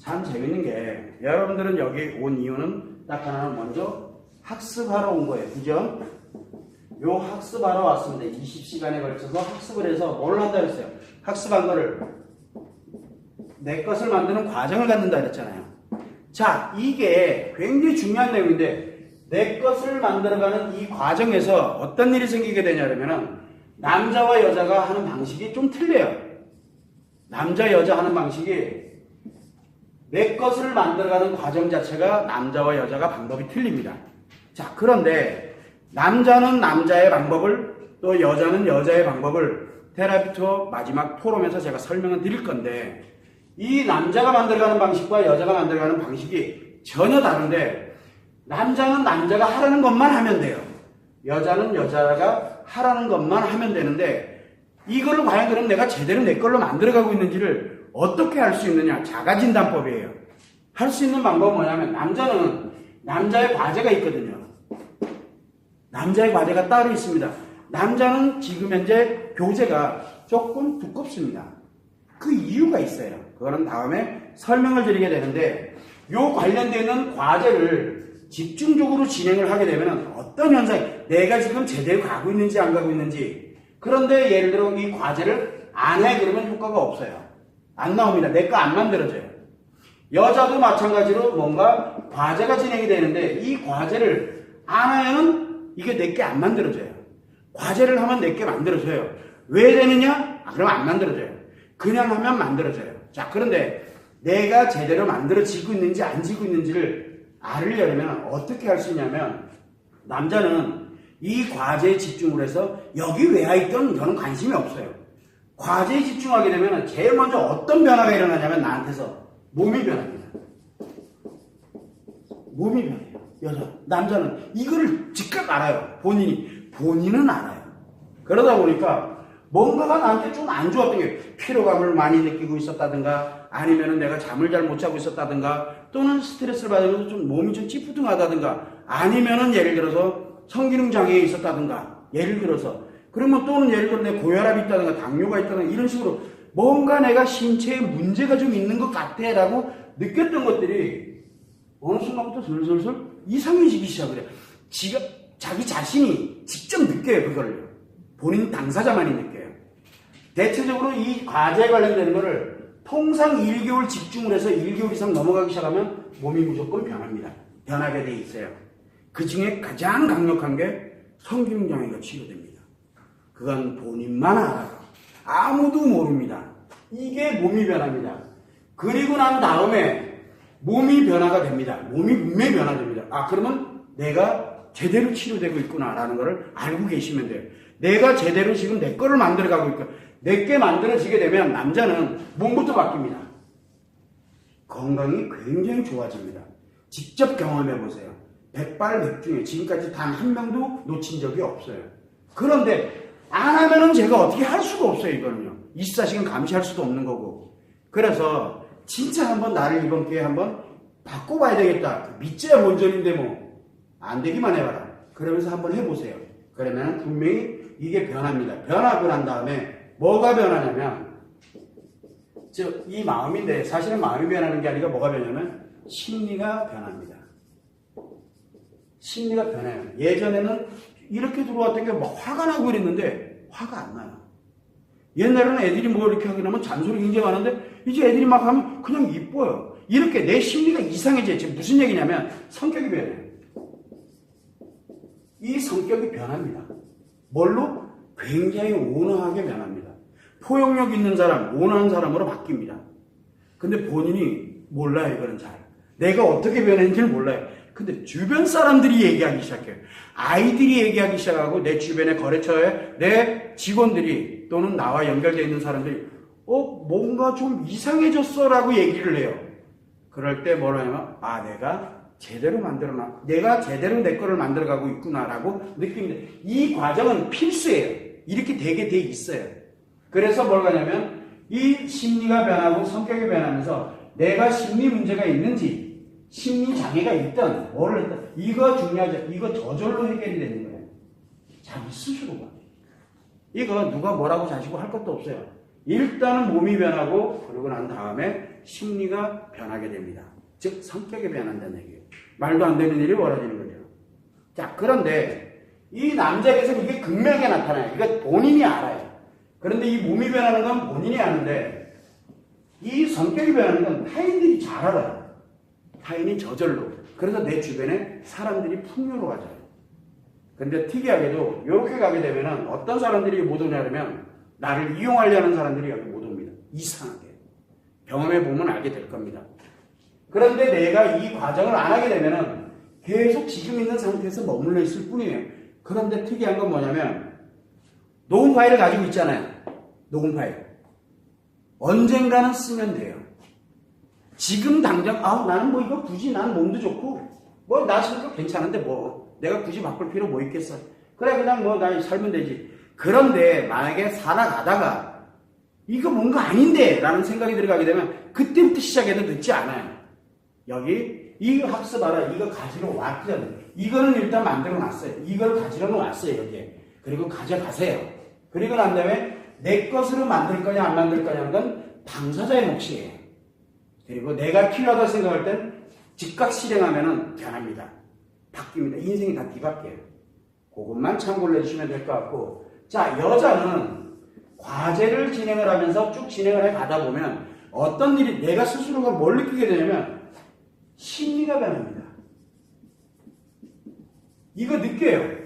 참 재밌는 게 여러분들은 여기 온 이유는 딱 하나는 먼저 학습하러 온 거예요. 그죠? 요 학습하러 왔습니다. 20시간에 걸쳐서 학습을 해서 뭘 한다 그랬어요? 학습한 거를 내 것을 만드는 과정을 갖는다 그랬잖아요. 자, 이게 굉장히 중요한 내용인데 내 것을 만들어가는 이 과정에서 어떤 일이 생기게 되냐 그러면은 남자와 여자가 하는 방식이 좀 틀려요. 남자, 여자 하는 방식이 내 것을 만들어가는 과정 자체가 남자와 여자가 방법이 틀립니다. 자, 그런데 남자는 남자의 방법을 또 여자는 여자의 방법을 테라피 투어 마지막 포럼에서 제가 설명을 드릴 건데 이 남자가 만들어가는 방식과 여자가 만들어가는 방식이 전혀 다른데 남자는 남자가 하라는 것만 하면 돼요. 여자는 여자가 하라는 것만 하면 되는데 이거를 과연 그럼 내가 제대로 내 걸로 만들어가고 있는지를 어떻게 할 수 있느냐? 자가진단법이에요. 할 수 있는 방법은 뭐냐면 남자는 남자의 과제가 있거든요. 남자의 과제가 따로 있습니다. 남자는 지금 현재 교재가 조금 두껍습니다. 그 이유가 있어요. 그거는 다음에 설명을 드리게 되는데 요 관련되는 과제를 집중적으로 진행을 하게 되면 어떤 현상이 내가 지금 제대로 가고 있는지 안 가고 있는지 그런데 예를 들어 이 과제를 안 해 그러면 효과가 없어요. 안 나옵니다. 내 거 안 만들어져요. 여자도 마찬가지로 뭔가 과제가 진행이 되는데 이 과제를 안 하면은 이게 내게 안 만들어져요. 과제를 하면 내게 만들어져요. 왜 되느냐? 그럼 안 만들어져요. 그냥 하면 만들어져요. 자, 그런데 내가 제대로 만들어지고 있는지 안 지고 있는지를 알으려면 어떻게 할 수 있냐면 남자는 이 과제에 집중을 해서 여기 왜 와 있던 저는 관심이 없어요. 과제에 집중하게 되면 제일 먼저 어떤 변화가 일어나냐면 나한테서 몸이 변합니다. 몸이 변해요. 남자는 이거를 즉각 알아요. 본인은 알아요. 그러다 보니까 뭔가가 나한테 좀 안 좋았던 게 피로감을 많이 느끼고 있었다든가 아니면 내가 잠을 잘 못 자고 있었다든가 또는 스트레스를 받으면서 좀 몸이 좀 찌뿌둥하다든가 아니면은 예를 들어서 성기능 장애에 있었다든가 예를 들어서 그러면 또는 예를 들어 내 고혈압이 있다든가 당뇨가 있다든가 이런 식으로 뭔가 내가 신체에 문제가 좀 있는 것 같아 라고 느꼈던 것들이 어느 순간부터 슬슬 이상해지기 시작을 해요. 자기 자신이 직접 느껴요. 그걸 본인 당사자만이 느껴요. 대체적으로 이 과제에 관련되는 거를 통상 1개월 집중을 해서 1개월 이상 넘어가기 시작하면 몸이 무조건 변합니다. 변하게 돼 있어요. 그 중에 가장 강력한 게 성기능 장애가 치료됩니다. 그건 본인만 알아요. 아무도 모릅니다. 이게 몸이 변합니다. 그리고 난 다음에 몸이 변화가 됩니다. 몸이 분명히 변화됩니다. 그러면 내가 제대로 치료되고 있구나라는 것을 알고 계시면 돼요. 내가 제대로 지금 내 거를 만들어가고 있고 내게 만들어지게 되면 남자는 몸부터 바뀝니다. 건강이 굉장히 좋아집니다. 직접 경험해 보세요. 백발백중에 지금까지 단 한 명도 놓친 적이 없어요. 그런데 안 하면은 제가 어떻게 할 수가 없어요. 이거는요. 24시간 감시할 수도 없는 거고. 그래서 진짜 한번 나를 이번 기회에 한번 바꿔봐야 되겠다. 믿자야 본전인데 뭐 안 되기만 해봐라. 그러면서 한번 해보세요. 그러면 분명히 이게 변합니다. 변하고 난 다음에 뭐가 변하냐면 즉 이 마음인데 사실은 마음이 변하는 게 아니라 뭐가 변하냐면 심리가 변합니다. 심리가 변해요. 예전에는 이렇게 들어왔던 게 막 화가 나고 이랬는데 화가 안 나요. 옛날에는 애들이 뭐 이렇게 하게 되면 잔소리 굉장히 많은데 이제 애들이 막 하면 그냥 이뻐요. 이렇게 내 심리가 이상해져요. 지금 무슨 얘기냐면 성격이 변해요. 이 성격이 변합니다. 뭘로? 굉장히 온화하게 변합니다. 포용력 있는 사람, 온화한 사람으로 바뀝니다. 근데 본인이 몰라요. 이거는 잘. 내가 어떻게 변했는지를 몰라요. 근데 주변 사람들이 얘기하기 시작해요. 아이들이 얘기하기 시작하고 내 주변의 거래처에 내 직원들이 또는 나와 연결되어 있는 사람들이 뭔가 좀 이상해졌어 라고 얘기를 해요. 그럴 때 뭐라 하냐면 내가 제대로 만들어놔. 내가 제대로 내 거를 만들어가고 있구나 라고 느낍니다. 이 과정은 필수예요. 이렇게 되게 돼 있어요. 그래서 뭘 하냐면 이 심리가 변하고 성격이 변하면서 내가 심리 문제가 있는지 심리 장애가 있든 뭐를 했든 이거 중요하죠. 이거 저절로 해결이 되는 거예요. 자기 스스로가. 이거 누가 뭐라고 자시고 할 것도 없어요. 일단은 몸이 변하고 그러고 난 다음에 심리가 변하게 됩니다. 즉 성격이 변한다는 얘기예요. 말도 안 되는 일이 벌어지는 거죠. 자, 그런데 이 남자에게서 이게 극명하게 나타나요. 이거 본인이 알아요. 그런데 이 몸이 변하는 건 본인이 아는데 이 성격이 변하는 건 타인들이 잘 알아요. 타인이 저절로. 그래서 내 주변에 사람들이 풍요로워져요. 근데 특이하게도 이렇게 가게 되면은 어떤 사람들이 못 오냐 그러면 나를 이용하려는 사람들이 여기 못 옵니다. 이상하게. 경험해 보면 알게 될 겁니다. 그런데 내가 이 과정을 안 하게 되면은 계속 지금 있는 상태에서 머물러 있을 뿐이에요. 그런데 특이한 건 뭐냐면 녹음 파일을 가지고 있잖아요. 녹음 파일. 언젠가는 쓰면 돼요. 지금 당장 나는 뭐 이거 굳이 난 몸도 좋고 뭐 나 성격 괜찮은데 뭐 내가 굳이 바꿀 필요 뭐 있겠어. 그래 그냥 뭐 나 살면 되지. 그런데 만약에 살아가다가 이거 뭔가 아닌데 라는 생각이 들어가게 되면 그때부터 시작해도 늦지 않아요. 여기 이거 학습하라. 이거 가지러 왔거든. 이거는 일단 만들어 놨어요. 이걸 가지러 놨어요. 여기에. 그리고 가져가세요. 그리고 난 다음에 내 것으로 만들 거냐 안 만들 거냐는 건 당사자의 몫이에요. 그리고 내가 필요하다고 생각할 땐 즉각 실행하면 변합니다. 바뀝니다. 인생이 다 뒤바뀌어요. 그것만 참고를 해주시면 될 것 같고, 자, 여자는 과제를 진행을 하면서 쭉 진행을 해 가다 보면 어떤 일이 내가 스스로가 뭘 느끼게 되냐면 심리가 변합니다. 이거 느껴요.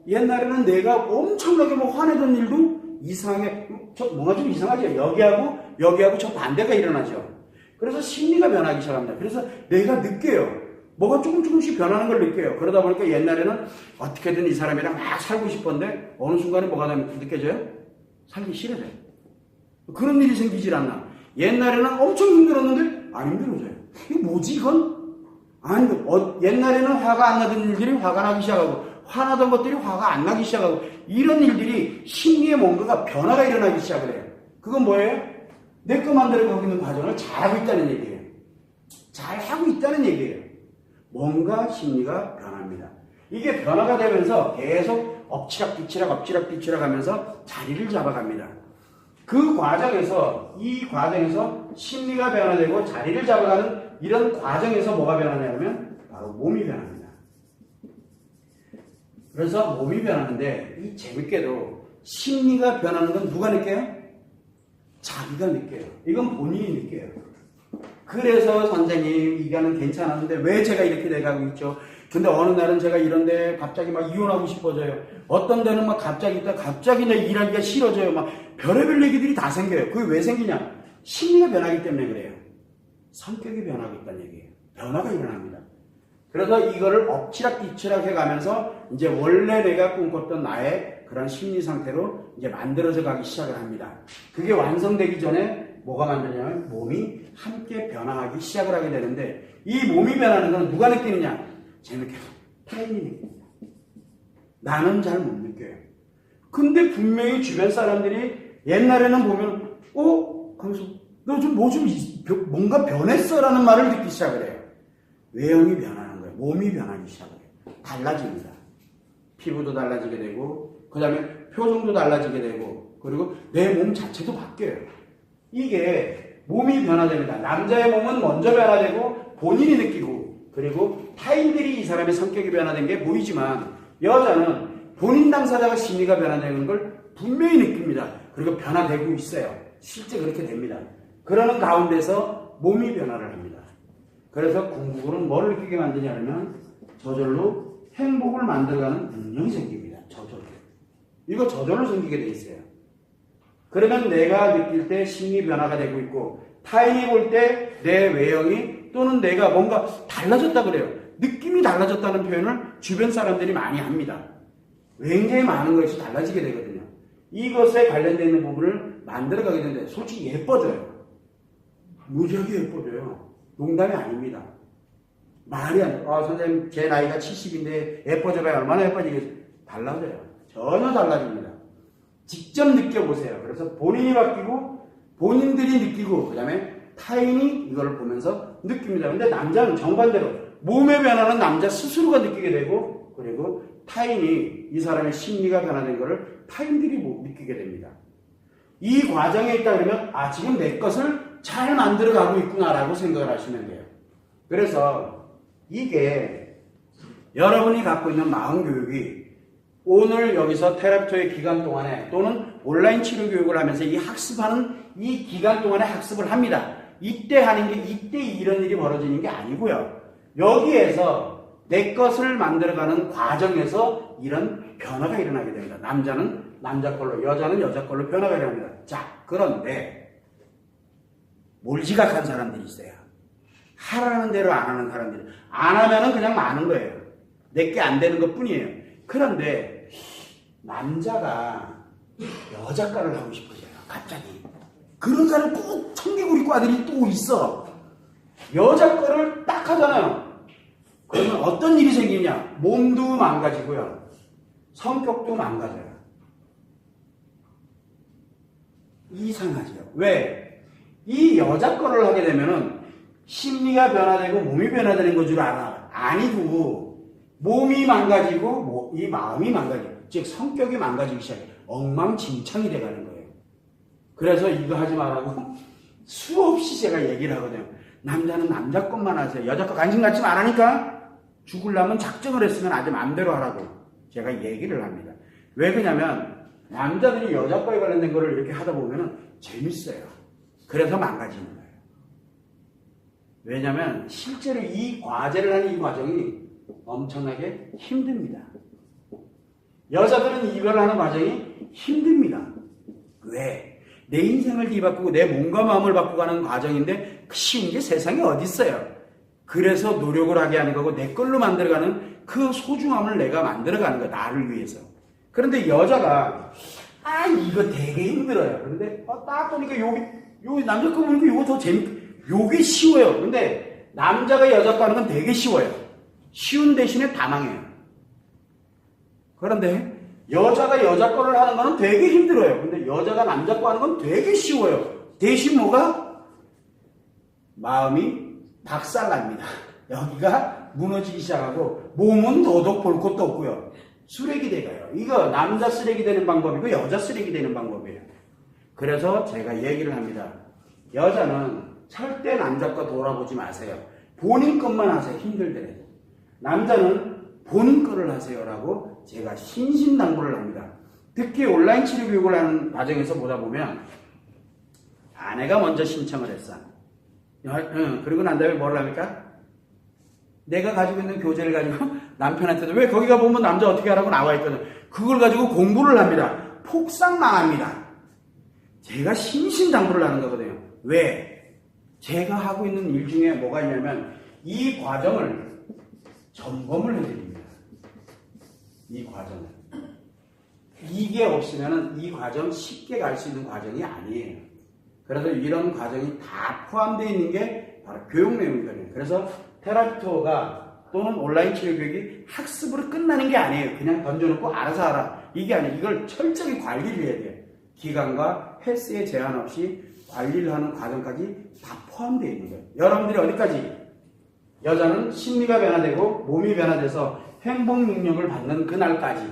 옛날에는 내가 엄청나게 뭐 화내던 일도 이상하게 뭔가 좀 이상하죠. 여기하고 저 반대가 일어나죠. 그래서 심리가 변하기 시작합니다. 그래서 내가 느껴요. 뭐가 조금씩 변하는 걸 느껴요. 그러다 보니까 옛날에는 어떻게든 이 사람이랑 막 살고 싶었는데 어느 순간에 뭐가 느껴져요? 살기 싫어져요. 그런 일이 생기질 않나. 옛날에는 엄청 힘들었는데 안 힘들어져요. 이거 뭐지 이건? 아니 옛날에는 화가 안 나던 일들이 화가 나기 시작하고 화나던 것들이 화가 안 나기 시작하고 이런 일들이 심리에 뭔가가 변화가 일어나기 시작을 해요. 그건 뭐예요? 내 거 만들어가고 있는 과정을 잘하고 있다는 얘기예요. 잘하고 있다는 얘기예요. 뭔가 심리가 변합니다. 이게 변화가 되면서 계속 엎치락뒤치락 하면서 자리를 잡아갑니다. 그 과정에서 이 과정에서 심리가 변화되고 자리를 잡아가는 이런 과정에서 뭐가 변하냐면 바로 몸이 변합니다. 그래서 몸이 변하는데 이 재밌게도 심리가 변하는 건 누가 느껴요? 자기가 느껴요. 이건 본인이 느껴요. 그래서 선생님 이거는 괜찮았는데 왜 제가 이렇게 돼가고 있죠? 근데 어느 날은 제가 이런데 갑자기 막 이혼하고 싶어져요. 어떤 데는 막 갑자기 내 일하기가 싫어져요. 막 별의별 얘기들이 다 생겨요. 그게 왜 생기냐? 심리가 변하기 때문에 그래요. 성격이 변하고 있다는 얘기예요. 변화가 일어납니다. 그래서 이거를 엎치락뒤치락 해가면서 이제 원래 내가 꿈꿨던 나의 그런 심리 상태로 이제 만들어져 가기 시작을 합니다. 그게 완성되기 전에 뭐가 만드냐면 몸이 함께 변화하기 시작을 하게 되는데 이 몸이 변하는 건 누가 느끼느냐? 재밌게 타인이 느낍니다. 나는 잘 못 느껴요. 근데 분명히 주변 사람들이 옛날에는 보면 하면서 너 좀 뭔가 변했어 라는 말을 듣기 시작을 해요. 외형이 변하는 거예요. 몸이 변하기 시작을 해요. 달라집니다. 피부도 달라지게 되고 그 다음에 표정도 달라지게 되고 그리고 내 몸 자체도 바뀌어요. 이게 몸이 변화됩니다. 남자의 몸은 먼저 변화되고 본인이 느끼고 그리고 타인들이 이 사람의 성격이 변화된 게 보이지만 여자는 본인 당사자가 심리가 변화되는 걸 분명히 느낍니다. 그리고 변화되고 있어요. 실제 그렇게 됩니다. 그러는 가운데서 몸이 변화를 합니다. 그래서 궁극으로는 뭘 느끼게 만드냐면 저절로 행복을 만들어가는 능력이 생깁니다. 저절로. 이거 저절로 생기게 돼 있어요. 그러면 내가 느낄 때 심리 변화가 되고 있고 타인이 볼 때 내 외형이 또는 내가 뭔가 달라졌다 그래요. 느낌이 달라졌다는 표현을 주변 사람들이 많이 합니다. 굉장히 많은 것이 달라지게 되거든요. 이것에 관련되어 있는 부분을 만들어가게 되는데 솔직히 예뻐져요. 무지하게 예뻐져요. 농담이 아닙니다. 말이 안 돼. 선생님 제 나이가 70인데 예뻐져봐야 얼마나 예뻐지겠어요? 달라져요. 전혀 달라집니다. 직접 느껴보세요. 그래서 본인이 바뀌고 본인들이 느끼고 그 다음에 타인이 이걸 보면서 느낍니다. 근데 남자는 정반대로 몸의 변화는 남자 스스로가 느끼게 되고 그리고 타인이 이 사람의 심리가 변화된 것을 타인들이 느끼게 됩니다. 이 과정에 있다 그러면 지금 내 것을 잘 만들어가고 있구나라고 생각을 하시면 돼요. 그래서 이게 여러분이 갖고 있는 마음교육이 오늘 여기서 테라피토의 기간 동안에 또는 온라인 치료 교육을 하면서 이 학습하는 이 기간 동안에 학습을 합니다. 이때 하는 게 이때 이런 일이 벌어지는 게 아니고요. 여기에서 내 것을 만들어가는 과정에서 이런 변화가 일어나게 됩니다. 남자는 남자 걸로, 여자는 여자 걸로 변화가 일어납니다. 자, 그런데 몰지각한 사람들이 있어요. 하라는 대로 안 하는 사람들이. 안 하면은 그냥 마는 거예요. 내게 안 되는 것 뿐이에요. 그런데 남자가 여자과를 하고 싶어져요. 갑자기. 그런 사람 꼭 청개구리 과들이 또 있어. 여자과를 딱 하잖아요. 그러면 어떤 일이 생기냐? 몸도 망가지고요. 성격도 망가져요. 이상하죠. 왜? 이 여자 거를 하게 되면은 심리가 변화되고 몸이 변화되는 건 줄 알아. 아니고 몸이 망가지고 이 마음이 망가지고 즉 성격이 망가지기 시작해. 엉망진창이 돼가는 거예요. 그래서 이거 하지 말라고 수없이 제가 얘기를 하거든요. 남자는 남자 것만 하세요. 여자 거 관심 갖지 말라니까. 죽으려면 작정을 했으면 아주 마음대로 하라고 제가 얘기를 합니다. 왜 그러냐면 남자들이 여자 거에 관련된 거를 이렇게 하다 보면은 재밌어요. 그래서 망가지는 거예요. 왜냐면 실제로 이 과제를 하는 이 과정이 엄청나게 힘듭니다. 여자들은 이걸 하는 과정이 힘듭니다. 왜? 내 인생을 뒤바꾸고 내 몸과 마음을 바꾸가는 과정인데 쉬운 게 세상에 어디 있어요. 그래서 노력을 하게 하는 거고 내 걸로 만들어가는 그 소중함을 내가 만들어가는 거야. 나를 위해서. 그런데 여자가 이거 되게 힘들어요. 그런데 딱 보니까 여기 남자 거 보니까 이거 더 요게 쉬워요. 근데 남자가 여자 거 하는 건 되게 쉬워요. 쉬운 대신에 다 망해요. 그런데 여자가 여자 거를 하는 거는 되게 힘들어요. 근데 여자가 남자 거 하는 건 되게 쉬워요. 대신 뭐가? 마음이 박살납니다. 여기가 무너지기 시작하고 몸은 더더욱 볼 것도 없고요. 쓰레기 돼가요. 이거 남자 쓰레기 되는 방법이고 여자 쓰레기 되는 방법이에요. 그래서 제가 얘기를 합니다. 여자는 절대 남자 거 돌아보지 마세요. 본인 것만 하세요. 힘들더라도. 남자는 본인 거를 하세요라고 제가 신신당부를 합니다. 특히 온라인 치료 교육을 하는 과정에서 보다 보면 아내가 먼저 신청을 했어. 그리고 난 다음에 뭘 합니까? 내가 가지고 있는 교재를 가지고 남편한테도 왜 거기가 보면 남자 어떻게 하라고 나와 있거든. 그걸 가지고 공부를 합니다. 폭삭 망합니다. 제가 신신당부를 하는 거거든요. 왜? 제가 하고 있는 일 중에 뭐가 있냐면 이 과정을 점검을 해드립니다. 이 과정을. 이게 없으면 이 과정 쉽게 갈 수 있는 과정이 아니에요. 그래서 이런 과정이 다 포함되어 있는 게 바로 교육 내용이거든요. 그래서 테라피토가 또는 온라인 치료 교육이 학습으로 끝나는 게 아니에요. 그냥 던져놓고 알아서 하라. 이게 아니에요. 이걸 철저히 관리를 해야 돼요. 기간과 횟수에 제한 없이 관리를 하는 과정까지 다 포함되어 있는 거예요. 여러분들이 어디까지? 여자는 심리가 변화되고 몸이 변화돼서 행복 능력을 받는 그날까지.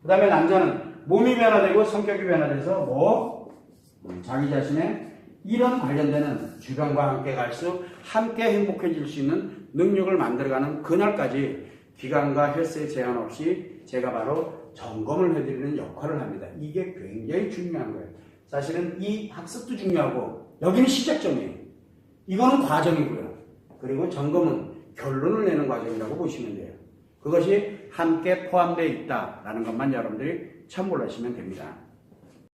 그 다음에 남자는 몸이 변화되고 성격이 변화돼서 자기 자신의 이런 관련되는 주변과 함께 갈 함께 행복해질 수 있는 능력을 만들어가는 그날까지 기간과 횟수에 제한 없이 제가 바로 점검을 해드리는 역할을 합니다. 이게 굉장히 중요한 거예요. 사실은 이 학습도 중요하고 여기는 시작점이에요. 이거는 과정이고요. 그리고 점검은 결론을 내는 과정이라고 보시면 돼요. 그것이 함께 포함되어 있다라는 것만 여러분들이 참고를 하시면 됩니다.